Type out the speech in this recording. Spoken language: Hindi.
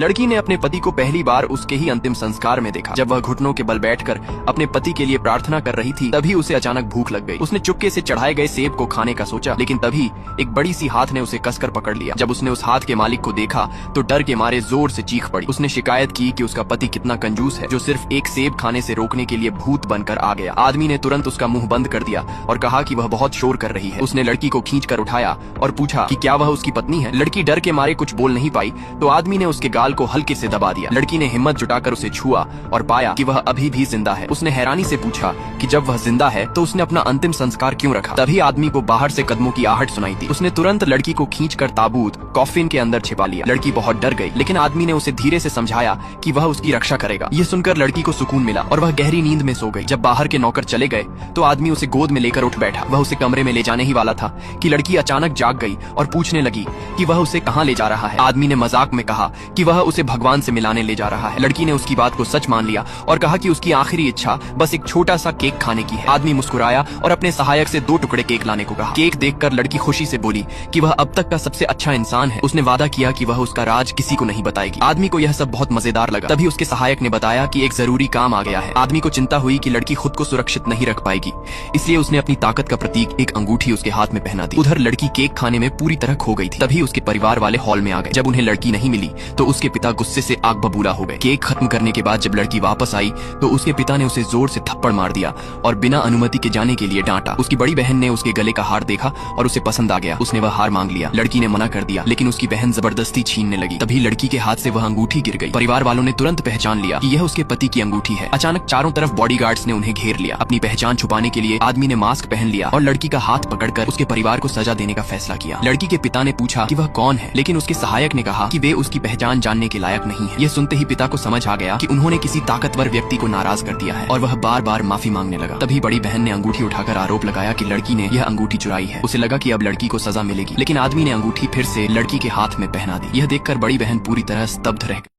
लड़की ने अपने पति को पहली बार उसके ही अंतिम संस्कार में देखा। जब वह घुटनों के बल बैठकर अपने पति के लिए प्रार्थना कर रही थी, तभी उसे अचानक भूख लग गई। उसने चुपके से चढ़ाए गए सेब को खाने का सोचा, लेकिन तभी एक बड़ी सी हाथ ने उसे कसकर पकड़ लिया। जब उसने उस हाथ के मालिक को देखा तो डर के मारे जोर से चीख पड़ी। उसने शिकायत की कि उसका पति कितना कंजूस है, जो सिर्फ एक सेब खाने से रोकने के लिए भूत बनकर आ गया। आदमी ने तुरंत उसका मुंह बंद कर दिया और कहा कि वह बहुत शोर कर रही है। उसने लड़की को खींचकर उठाया और पूछा कि क्या वह उसकी पत्नी है। लड़की डर के मारे कुछ बोल नहीं पाई तो आदमी ने उसके गाल को हल्के से दबा दिया। लड़की ने हिम्मत जुटाकर उसे छुआ और पाया कि वह अभी भी जिंदा है। उसने हैरानी से पूछा कि जब वह जिंदा है तो उसने अपना अंतिम संस्कार क्यों रखा। तभी आदमी को बाहर से कदमों की आहट सुनाई दी। उसने तुरंत लड़की को खींचकर ताबूत कॉफिन के अंदर छिपा लिया। लड़की बहुत डर गई, लेकिन आदमी ने उसे धीरे से समझाया कि वह उसकी रक्षा करेगा। ये सुनकर लड़की को सुकून मिला और वह गहरी नींद में सो गई। जब बाहर के नौकर चले गए तो आदमी उसे गोद में लेकर उठ बैठा। वह उसे कमरे में ले जाने ही वाला था कि लड़की अचानक जाग गई और पूछने लगी कि वह उसे कहाँ ले जा रहा है। आदमी ने मजाक में कहा कि वह उसे भगवान से मिलाने ले जा रहा है। लड़की ने उसकी बात को सच मान लिया और कहा कि उसकी आखिरी इच्छा बस एक छोटा सा केक खाने की है। आदमी मुस्कुराया और अपने सहायक से 2 टुकड़े केक लाने को कहा। केक देखकर लड़की खुशी से बोली कि वह अब तक का सबसे अच्छा इंसान है। उसने वादा किया कि वह उसका राज किसी को नहीं बताएगी। आदमी को यह सब बहुत मजेदार लगा। तभी उसके सहायक ने बताया कि एक जरूरी काम आ गया है। आदमी को चिंता हुई कि लड़की खुद को सुरक्षित नहीं रख पाएगी, इसलिए उसने अपनी ताकत का प्रतीक एक अंगूठी उसके हाथ में पहना दी। उधर लड़की केक खाने में पूरी तरह खो गई थी। तभी उसके परिवार वाले हॉल में आ गए। जब उन्हें लड़की नहीं मिली तो उसके पिता गुस्से से आग बबूला हो गए। केक खत्म करने के बाद जब लड़की वापस आई तो उसके पिता ने उसे जोर से थप्पड़ मार दिया और बिना अनुमति के जाने के लिए डांटा। उसकी बड़ी बहन ने उसके गले का हार देखा और उसे पसंद आ गया। उसने वह हार मांग लिया। लड़की ने मना कर दिया, लेकिन उसकी बहन जबरदस्ती छीनने लगी। तभी लड़की के हाथ से वह अंगूठी गिर गई। परिवार वालों ने तुरंत पहचान लिया कि यह उसके पति की अंगूठी है। अचानक चारों तरफ बॉडीगार्ड्स ने उन्हें घेर लिया। अपनी पहचान छुपाने के लिए आदमी ने मास्क पहन लिया और लड़की का हाथ पकड़कर उसके परिवार को सजा देने का फैसला किया। लड़की के पिता ने पूछा कि वह कौन है, लेकिन उसके सहायक ने कहा कि वे उसकी पहचान जानने के लायक नहीं है। यह सुनते ही पिता को समझ आ गया कि उन्होंने किसी ताकतवर व्यक्ति को नाराज कर दिया है और वह बार बार माफी मांगने लगा। तभी बड़ी बहन ने अंगूठी उठाकर आरोप लगाया कि लड़की ने यह अंगूठी चुराई है। उसे लगा कि अब लड़की को सजा मिलेगी, लेकिन आदमी ने अंगूठी फिर से लड़की के हाथ में पहना दी। यह देखकर बड़ी बहन पूरी तरह स्तब्ध रह गई।